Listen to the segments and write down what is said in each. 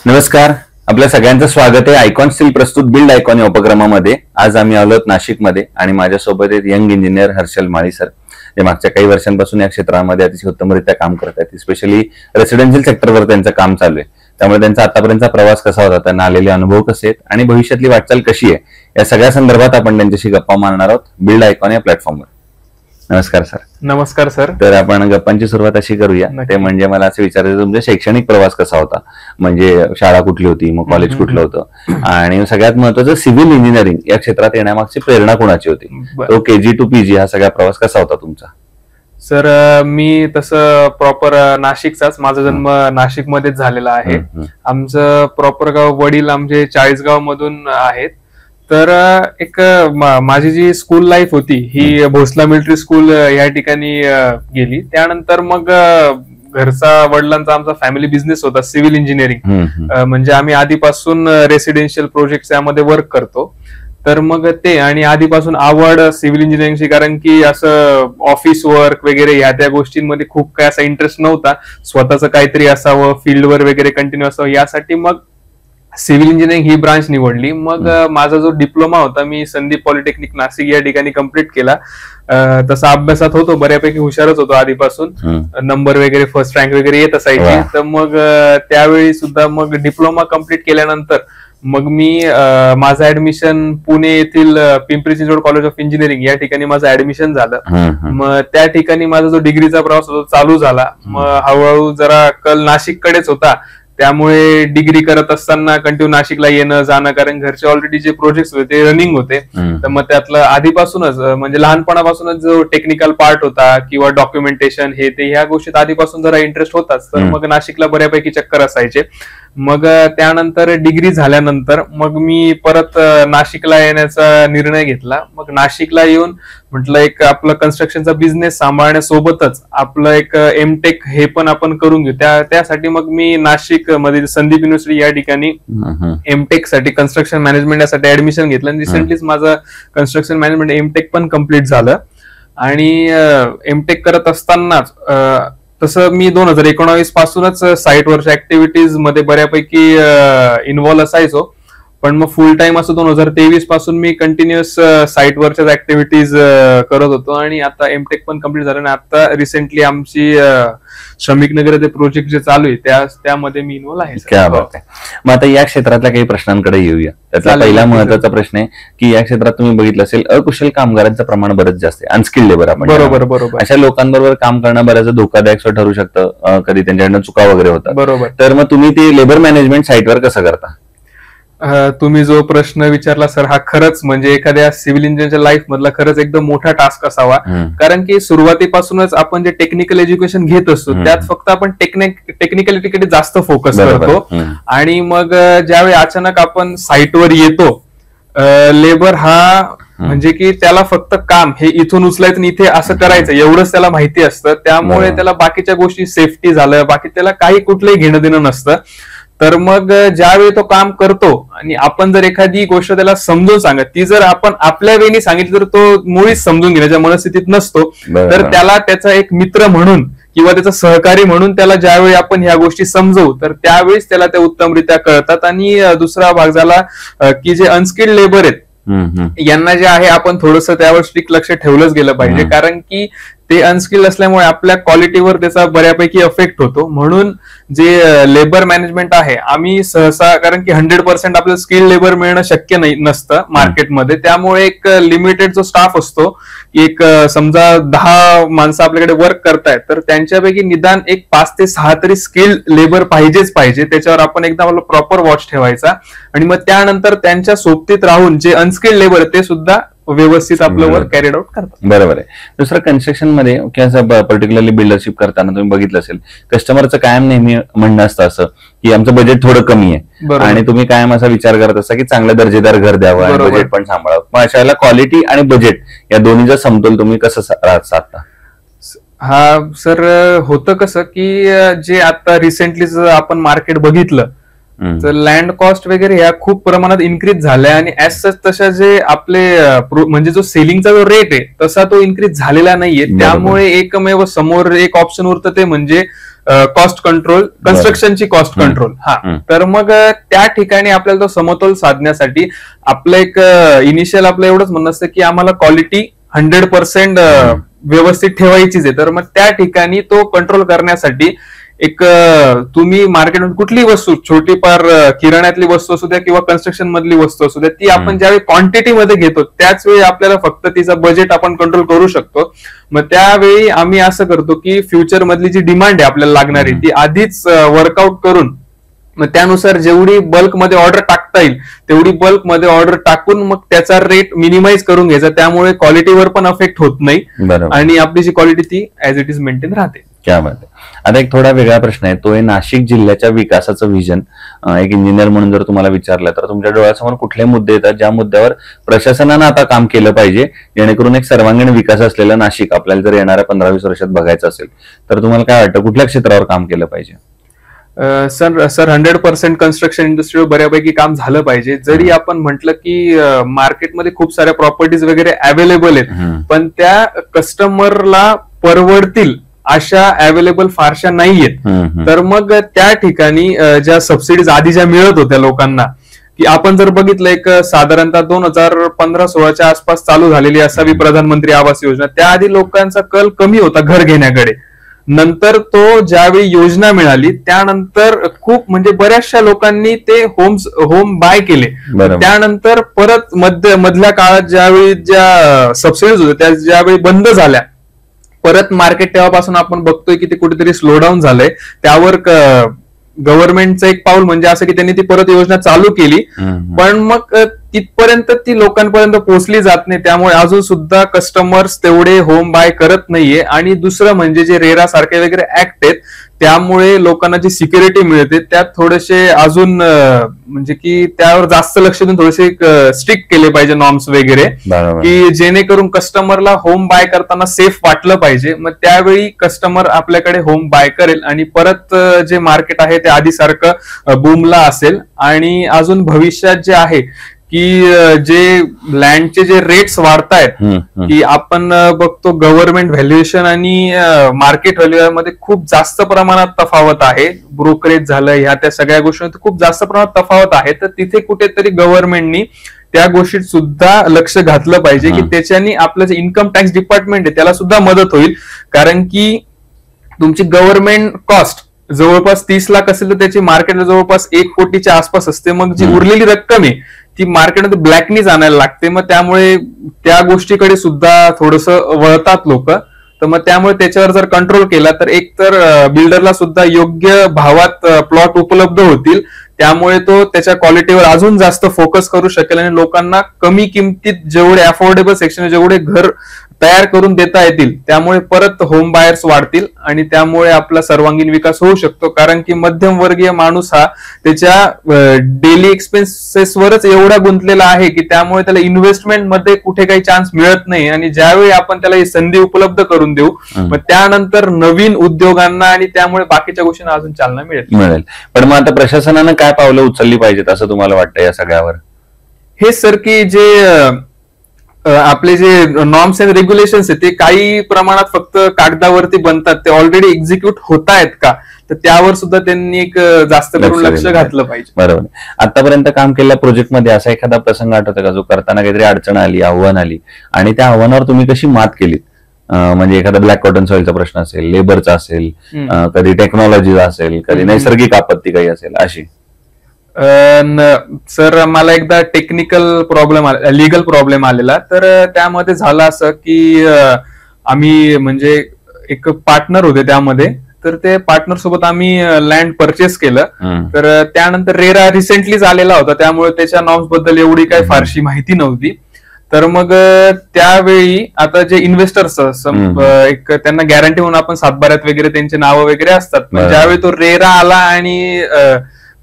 नमस्कार, आपल्या सगळ्यांचं स्वागत आहे आयकॉन स्टील प्रस्तुत बिल्ड आयकॉन या उपक्रमामध्ये. आज आम्ही आलोत नाशिकमध्ये आणि माझ्यासोबत आहेत यंग इंजिनियर हर्षल माळी सर, जे मागच्या काही वर्षांपासून या क्षेत्रामध्ये अतिशय उत्तमरित्या काम करत आहेत. स्पेशली रेसिडेन्शियल सेक्टरवर त्यांचं काम चालू आहे. त्यामुळे त्यांचा आतापर्यंतचा प्रवास कसा होता, त्यांना आलेले अनुभव कसे आहेत आणि भविष्यातली वाटचाल कशी आहे, या सगळ्या संदर्भात आपण त्यांच्याशी गप्पा मारणार आहोत बिल्ड आयकॉन या प्लॅटफॉर्मवर. नमस्कार सर. नमस्कार सर. तर आपण गप्पांची सुरुवात अशी करूया, ते म्हणजे मला असं विचारायचं, तुमचा शैक्षणिक प्रवास कसा होता, म्हणजे शाळा कुठली होती, मग कॉलेज कुठलं होतं, आणि सगळ्यात महत्वाचं सिव्हिल इंजिनिअरिंग या क्षेत्रात येण्यामागची प्रेरणा कोणाची होती, तो केजी टू पीजी हा सगळा प्रवास कसा होता तुमचा? सर, मी तसं प्रॉपर नाशिकचाच, माझा जन्म नाशिकमध्येच झालेला आहे. आमचं प्रॉपर गाव वडील आमचे चाळीसगाव मधून आहेत. तर एक माझी जी स्कूल लाईफ होती ही भोसला मिलिटरी स्कूल या ठिकाणी गेली. त्यानंतर मग घरचा वडिलांचा आमचा फॅमिली बिझनेस होता सिव्हिल इंजिनिअरिंग, म्हणजे आम्ही आधीपासून रेसिडेन्शियल प्रोजेक्ट यामध्ये वर्क करतो. तर मग ते आणि आधीपासून आवड सिव्हिल इंजिनिअरिंगची, कारण की असं ऑफिस वर्क वगैरे ह्या त्या गोष्टींमध्ये खूप काही असा इंटरेस्ट नव्हता. स्वतःचं काहीतरी असावं, फील्डवर वगैरे कंटिन्यू असावं, यासाठी मग सिव्हिल इंजिनिअरिंग ही ब्रांच निवडली. मग माझा जो डिप्लोमा होता मी संदीप पॉलिटेक्निक नाशिक या ठिकाणी कम्प्लीट केला. तसा अभ्यासात होतो, बऱ्यापैकी हुशारच होतो आधीपासून, नंबर वगैरे फर्स्ट रँक वगैरे येत असायची. तर मग त्यावेळी सुद्धा मग डिप्लोमा कम्प्लीट केल्यानंतर मग मी माझं ऍडमिशन पुणे येथील Pimpri Chinchwad college of engineering या ठिकाणी माझं ऍडमिशन झालं. मग त्या ठिकाणी माझा जो डिग्रीचा प्रवास होता चालू झाला. मग हळूहळू जरा कल नाशिककडेच होता, त्यामुळे डिग्री करत असताना कंटिन्यू नाशिकला येणं जाणं, कारण घरचे ऑलरेडी जे प्रोजेक्ट होते ते रनिंग होते. तर मग त्यातलं आधीपासूनच म्हणजे लहानपणापासूनच जो टेक्निकल पार्ट होता किंवा डॉक्युमेंटेशन हे ते ह्या गोष्टीत आधीपासून जरा इंटरेस्ट होताच. तर मग नाशिकला बऱ्यापैकी चक्कर असायचे. मग त्यानंतर डिग्री झाल्यानंतर मग मी परत नाशिकला येण्याचा निर्णय घेतला. मग नाशिकला येऊन म्हटलं एक आपलं कन्स्ट्रक्शनचा बिझनेस सांभाळण्यासोबतच आपलं एक एमटेक हे पण आपण करून घेऊ. त्यासाठी मग मी नाशिक मध्ये संदीप युनिव्हर्सिटी या ठिकाणी एमटेक साठी कन्स्ट्रक्शन मॅनेजमेंट यासाठी ऍडमिशन घेतलं. आणि रिसेंटलीच माझं कन्स्ट्रक्शन मॅनेजमेंट एमटेक पण कम्प्लीट झालं. आणि एमटेक करत असतानाच तसं मी 2019 पासूनच साईटवरच्या ऍक्टिव्हिटीज मध्ये बऱ्यापैकी इन्व्हॉल्व असायचो. पण मग फुल टाइम असं 2023 पासून मी कंटिन्युअस साईटवरच्याच ऍक्टिव्हिटीज करत होतो. आणि आता एमटेक पण कम्प्लीट झालं. आणि आता रिसेंटली आमची श्रमिक नगर ते प्रोजेक्ट जे चालू आहे त्यामध्ये मी इन्व्हॉल्व आहे. क्या बात आहे. मग आता या क्षेत्रातल्या काही प्रश्नांकडे येऊया. त्यातला पहिला महत्वाचा प्रश्न आहे की या क्षेत्रात तुम्ही बघितलं असेल अकुशल कामगारांचं प्रमाण बरंच जास्त आहे, अनस्किल्ड लेबर आपण. बरोबर. अशा लोकांबरोबर काम करणं बऱ्याच धोकादायक ठरू शकतं, कधी त्यांच्याकडनं चुका वगैरे होतात. बरोबर. तर मग तुम्ही ते लेबर मॅनेजमेंट साईटवर कसं करता? तुम्ही जो प्रश्न विचारला सर, हा खरंच म्हणजे एखाद्या सिव्हिल इंजिनिअरच्या लाईफ मधला खरंच एकदम मोठा टास्क असावा. कारण की सुरुवातीपासूनच आपण जे टेक्निकल एज्युकेशन घेत असतो त्यात फक्त आपण टेक्निकलिटीकडे जास्त फोकस करतो. आणि मग ज्यावेळी अचानक आपण साईटवर येतो, लेबर हा म्हणजे की त्याला फक्त काम हे इथून उचलायचं आणि इथे असं करायचं एवढंच त्याला माहिती असतं. त्यामुळे त्याला बाकीच्या गोष्टी, सेफ्टी झालं, बाकी त्याला काही कुठलंही घेणं देणं नसतं. तर मग ज्यावेळी तो काम करतो आणि आपण जर एखादी गोष्ट त्याला समजून सांगत, ती जर आपण आपल्या वेळी सांगितली तर तो मुळीच समजून घेण्याच्या मनस्थितीत नसतो. तर त्याला त्याचा एक मित्र म्हणून किंवा त्याचा सहकारी म्हणून त्याला ज्यावेळी आपण ह्या गोष्टी समजवू तर त्यावेळेस त्याला त्या उत्तमरित्या कळतात. आणि दुसरा भाग झाला की जे अनस्किल्ड लेबर आहेत यांना जे आहे आपण थोडंसं त्यावर स्ट्रिक्ट लक्ष ठेवलंच गेलं पाहिजे. कारण की ते अनस्किल्ड असल्यामुळे आपल्या क्वालिटीवर त्याचा बऱ्यापैकी इफेक्ट होतो. म्हणून जे लेबर मॅनेजमेंट आहे आम्ही सहसा, कारण की 100% आपल्याला स्किल्ड लेबर मिळणं शक्य नसतं मार्केटमध्ये. त्यामुळे एक लिमिटेड जो स्टाफ असतो, एक समजा 10 माणसं आपल्याकडे वर्क करतायत तर त्यांच्यापैकी निदान एक 5 ते 6 तरी स्किल्ड लेबर पाहिजे. त्याच्यावर आपण एकदा प्रॉपर वॉच ठेवायचा. आणि मग त्यानंतर त्यांच्या सोबतीत राहून जे अनस्किल्ड लेबर ते सुद्धा व्यवस्थित आपलं वर्क कॅरीड आउट करतात. बरोबर आहे. दुसरं कन्स्ट्रक्शन मध्ये किंवा पर्टिक्युलरली बिल्डरशिप करताना तुम्ही बघितलं असेल कस्टमरचं कायम नेहमी म्हणणं असतं असं की आमचं बजेट थोडं कमी आहे, आणि तुम्ही कायम असा विचार करत असता की चांगलं दर्जेदार घर द्यावं आणि बजेट पण सांभाळावं. मग अशा वेळेला क्वालिटी आणि बजेट या दोन्हीचा समतोल तुम्ही कसं साधता? हा सर, होतं कसं की जे आता रिसेंटली आपण मार्केट बघितलं तर लँड कॉस्ट वगैरे ह्या खूप प्रमाणात इन्क्रीज झाल्या. आणि ऍज सच तशा जे आपले म्हणजे जो सेलिंगचा जो रेट आहे तसा तो इन्क्रीज झालेला नाहीये. त्यामुळे एकमेव समोर एक ऑप्शन उरतं ते म्हणजे कॉस्ट कंट्रोल, कन्स्ट्रक्शनची कॉस्ट कंट्रोल. तर मग त्या ठिकाणी आपल्याला तो समतोल साधण्यासाठी आपलं एक इनिशियल आपलं एवढंच म्हणणं असतं की आम्हाला क्वालिटी 100% व्यवस्थित ठेवायचीच आहे. तर मग त्या ठिकाणी तो कंट्रोल करण्यासाठी एक तुम्ही मार्केटमध्ये कुठलीही वस्तू, छोटी फार किराण्यातली वस्तू असू द्या किंवा कन्स्ट्रक्शन मधली वस्तू असू द्या, ती आपण ज्यावेळी क्वांटिटीमध्ये घेतो त्याच वेळी आपल्याला फक्त तिचा बजेट आपण कंट्रोल करू शकतो. मग त्यावेळी आम्ही असं करतो की फ्युचर मधली जी डिमांड आहे आपल्याला लागणारी ती आधीच वर्कआउट करून मग त्यानुसार जेवढी बल्कमध्ये ऑर्डर टाकता येईल तेवढी बल्कमध्ये ऑर्डर टाकून मग त्याचा रेट मिनिमाइज करून घ्यायचा. त्यामुळे क्वालिटीवर पण अफेक्ट होत नाही आणि आपली जी क्वालिटी ती ऍज इट इज मेंटेन राहते. क्या बात आहे. आता एक थोडा वेगळा प्रश्न आहे, तो आहे नाशिक जिल्ह्याच्या विकासाचं व्हिजन. एक इंजिनियर म्हणून जर तुम्हाला विचारलं तर तुमच्या डोळ्यासमोर कुठले मुद्दे येतात ज्या मुद्द्यावर प्रशासनानं आता काम केलं पाहिजे जेणेकरून एक सर्वांगीण विकास असलेलं नाशिक आपल्याला जर येणाऱ्या 15-20 वर्षात बघायचं असेल तर तुम्हाला काय वाटतं, कुठल्या क्षेत्रावर काम केलं पाहिजे? सर 100% कन्स्ट्रक्शन इंडस्ट्रीवर बऱ्यापैकी काम झालं पाहिजे. जरी आपण म्हटलं की मार्केटमध्ये खूप साऱ्या प्रॉपर्टीज वगैरे अवेलेबल आहेत पण त्या कस्टमरला परवडतील अशा अवेलेबल फारशा नाहीयेत. तर मग त्या ठिकाणी ज्या सबसिडीज आधी ज्या मिळत होत्या लोकांना, की आपण जर बघितलं एक साधारणतः 2015-16च्या आसपास चालू झालेली असावी प्रधानमंत्री आवास योजना, त्याआधी लोकांचा कल कमी होता घर घेण्याकडे. नंतर तो ज्यावेळी योजना मिळाली त्यानंतर खूप म्हणजे बऱ्याचशा लोकांनी ते होम बाय केले. त्यानंतर परत मधल्या काळात ज्यावेळी ज्या सबसिडीज होत्या त्या ज्यावेळी बंद झाल्या परत मार्केट तेव्हापासून आपण बघतोय की ते कुठेतरी स्लो डाऊन झालंय. त्यावर गव्हर्नमेंटचं एक पाऊल म्हणजे असं की त्यांनी ती परत योजना चालू केली पण मग तिथपर्यंत ती लोकांपर्यंत पोहोचली जात नाही. त्यामुळे अजून सुद्धा कस्टमर्स तेवढे होम बाय करत नाहीये. आणि दुसरं म्हणजे जे रेरा सारखे वगैरे ऍक्ट आहेत त्यामुळे लोकांना जी सिक्युरिटी मिळते त्यात थोडेसे अजून म्हणजे की त्यावर जास्त लक्ष देऊन थोडेसे स्ट्रिक्ट केले पाहिजे नॉर्म्स वगैरे, की जेणेकरून कस्टमरला होम बाय करताना सेफ वाटलं पाहिजे. मग त्यावेळी कस्टमर आपल्याकडे होम बाय करेल आणि परत जे मार्केट आहे ते आधीसारखं बूमला असेल. आणि अजून भविष्यात जे आहे की जे लँडचे जे रेट्स वाढतायत की आपण बघतो गव्हर्नमेंट व्हॅल्युएशन आणि मार्केट व्हॅल्यू मध्ये खूप जास्त प्रमाणात तफावत आहे. ब्रोकरेज झालं ह्या त्या सगळ्या गोष्टी खूप जास्त प्रमाणात तफावत आहे. तर तिथे कुठेतरी गव्हर्नमेंटनी त्या गोष्टीत सुद्धा लक्ष घातलं पाहिजे की त्याच्यानी आपलं जे इन्कम टॅक्स डिपार्टमेंट आहे त्याला सुद्धा मदत होईल. कारण की तुमची गव्हर्नमेंट कॉस्ट जवळपास 30 लाख असेल तर त्याची मार्केटला जवळपास 1 कोटीच्या आसपास असते. मग जी उरलेली रक्कम आहे ती मार्केटमध्ये ब्लॅकनीच आणायला लागते. मग त्यामुळे त्या गोष्टीकडे सुद्धा थोडस वळतात लोक. तर मग त्यामुळे त्याच्यावर जर कंट्रोल केला तर एक तर बिल्डरला सुद्धा योग्य भावात प्लॉट उपलब्ध होतील. त्यामुळे तो त्याच्या क्वालिटीवर अजून जास्त फोकस करू शकेल आणि लोकांना कमी किमतीत जेवढे अफोर्डेबल सेक्शन जेवढे घर तयार करून देता येतील त्यामुळे परत होम बायर्स वाढतील आणि त्यामुळे आपला सर्वांगीण विकास होऊ शकतो. कारण की मध्यमवर्गीय माणूस हा त्याच्या डेली एक्सपेन्सेसवरच एवढा गुंतलेला आहे की त्यामुळे त्याला इन्व्हेस्टमेंट मध्ये कुठे काही चान्स मिळत नाही. आणि ज्यावेळी आपण त्याला ही संधी उपलब्ध करून देऊ मग त्यानंतर नवीन उद्योगांना आणि त्यामुळे बाकीच्या गोष्टींना अजून चालना मिळेल. पण मग आता प्रशासनानं काय पावलं उचलली पाहिजेत असं तुम्हाला वाटतं या सगळ्यावर? हे सर की जे आपले जे नॉर्म्स अँड रेग्युलेशन्स आहेत ते काही प्रमाणात फक्त कागदावरती बनतात, ते ऑलरेडी एक्झिक्यूट होत आहेत का तर त्यावर सुद्धा त्यांनी एक जास्त करून लक्ष घातलं पाहिजे. बरोबर. आतापर्यंत काम केलेल्या प्रोजेक्टमध्ये असा एखादा प्रसंग आठवतो का जो करताना काहीतरी अडचण आली, आव्हान आली आणि त्या आव्हानावर तुम्ही कशी मात केली? म्हणजे एखादा ब्लॅक कॉटन सॉइलचा प्रश्न असेल, लेबरचा असेल, कधी टेक्नॉलॉजीचा असेल, कधी नैसर्गिक आपत्ती काही असेल अशी? सर मला एकदा टेक्निकल प्रॉब्लेम लिगल प्रॉब्लेम आलेला. तर त्यामध्ये झालं असं की आम्ही म्हणजे एक पार्टनर होते त्यामध्ये. तर ते पार्टनर सोबत आम्ही लँड परचेस केलं. तर त्यानंतर रेरा रिसेंटलीच आलेला होता त्यामुळे त्याच्या नॉर्म्स बद्दल एवढी काही फारशी माहिती नव्हती. तर मग त्यावेळी आता जे इन्व्हेस्टर्स एक त्यांना गॅरंटी म्हणून आपण सातबाऱ्यात वगैरे त्यांचे नावं वगैरे असतात. ज्यावेळी तो रेरा आला आणि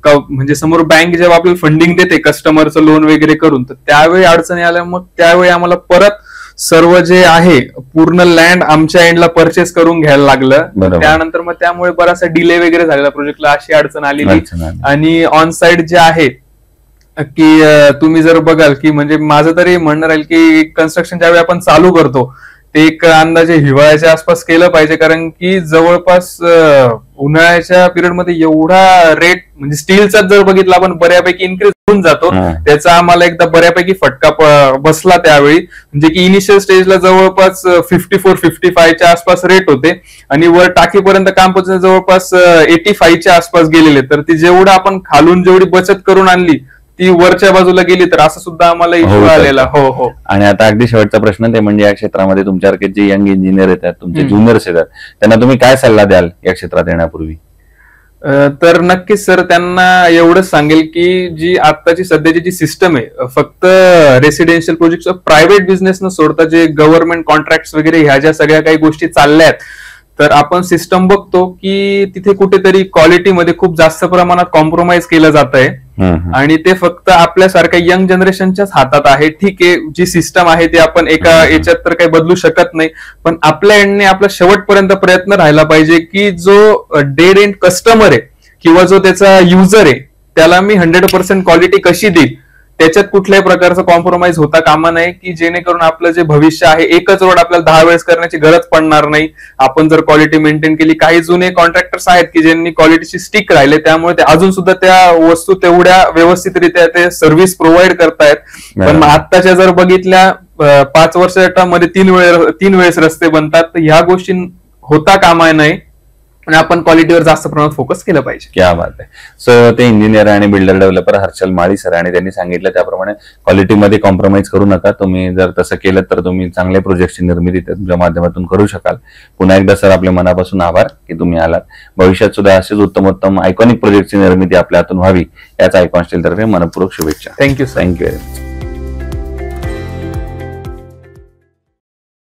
म्हणजे समोर बँक जेव्हा आपल्याला फंडिंग देते कस्टमरचं लोन वगैरे करून तर त्यावेळी अडचणी आल्या. मग त्यावेळी आम्हाला परत सर्व जे आहे पूर्ण लँड आमच्या एंडला परचेस करून घ्यायला लागलं. त्यानंतर मग त्यामुळे बराचसा डिले वगैरे झालेला प्रोजेक्टला, अशी अडचण आलेली. आणि ऑन साइड जे आहे की तुम्ही जर बघाल की म्हणजे माझं तरी म्हणणं राहील की कन्स्ट्रक्शन ज्यावेळी आपण चालू करतो ते एक अंदाजे हिवाळ्याच्या आसपास केलं पाहिजे. कारण की जवळपास उन्हाळ्याच्या पिरियडमध्ये एवढा रेट म्हणजे स्टीलचा जर बघितला आपण बऱ्यापैकी इन्क्रीज होऊन जातो, त्याचा आम्हाला एकदा बऱ्यापैकी फटका बसला त्यावेळी. म्हणजे की इनिशियल स्टेजला जवळपास 54-55च्या आसपास रेट होते आणि वर टाकीपर्यंत काम पोहोचण्यास जवळपास 85च्या आसपास गेलेले. तर ती जेवढं आपण खालून जेवढी बचत करून आणली ती वरच्या बाजूला गेली, तर असं सुद्धा आम्हाला इश्यू आलेला. हो हो. आणि आता अगदी शेवटचा प्रश्न ते म्हणजे या क्षेत्रामध्ये तुमच्यासारखे जे यंग इंजिनियर येतात, तुमचे ज्युनियर्स येतात, त्यांना तुम्ही काय सल्ला द्याल या क्षेत्रात येण्यापूर्वी? तर नक्कीच सर, त्यांना एवढंच सांगेल की जी आताची सध्याची जी सिस्टम आहे, फक्त रेसिडेन्शियल प्रोजेक्ट प्रायव्हेट बिझनेस न सोडता जे गव्हर्नमेंट कॉन्ट्रॅक्ट वगैरे ह्या ज्या सगळ्या काही गोष्टी चालल्या आहेत, तर आपण सिस्टम बघतो की तिथे कुठेतरी क्वालिटीमध्ये खूप जास्त प्रमाणात कॉम्प्रोमाइज केलं जात आहे आणि ते फक्त आपल्यासारख्या यंग जनरेशनच्याच हातात आहे. ठीक आहे, जी सिस्टम आहे ती आपण एका याच्यात तर काही बदलू शकत नाही, पण आपल्या एंडने आपला शेवटपर्यंत प्रयत्न राहिला पाहिजे की जो डेड एंड कस्टमर आहे किंवा जो त्याचा युजर आहे त्याला मी 100% क्वालिटी कशी देईल, त्याच्यात कुठल्याही प्रकारचा कॉम्प्रोमाइज होता कामा नये, की जेणेकरून आपलं जे भविष्य आहे एकच रोड आपल्याला 10 वेळेस करण्याची गरज पडणार नाही. आपण जर क्वालिटी मेंटेन केली, काही जुने कॉन्ट्रॅक्टर्स आहेत की ज्यांनी क्वालिटीची स्टिक राहिले, त्यामुळे ते अजून सुद्धा त्या वस्तू तेवढ्या व्यवस्थितरित्या ते सर्व्हिस प्रोव्हाइड करतायत. पण आत्ताच्या जर बघितल्या 5 वर्षाच्या मध्ये 3 वेळेस रस्ते बनतात, तर ह्या गोष्टी होता कामा नये आणि आपण क्वालिटीवर जास्त प्रमाणात फोकस केलं पाहिजे. क्या बात आहे. सो ते इंजिनियर आणि बिल्डर डेव्हलपर हर्षल माळी सर, आणि त्यांनी सांगितलं त्याप्रमाणे क्वालिटीमध्ये कॉम्प्रोमाइज करू नका. तुम्ही जर तसं केलं तर तुम्ही चांगल्या प्रोजेक्टची निर्मिती तुमच्या माध्यमातून करू शकाल. पुन्हा एकदा सर आपल्या मनापासून आभार की तुम्ही आलात. भविष्यात सुद्धा असेच उत्तमोत्तम आयकॉनिक प्रोजेक्टची निर्मिती आपल्या हातून व्हावी याच आयकॉन स्टील तर्फे मनपूर्वक शुभेच्छा. थँक्यू. थँक्यू.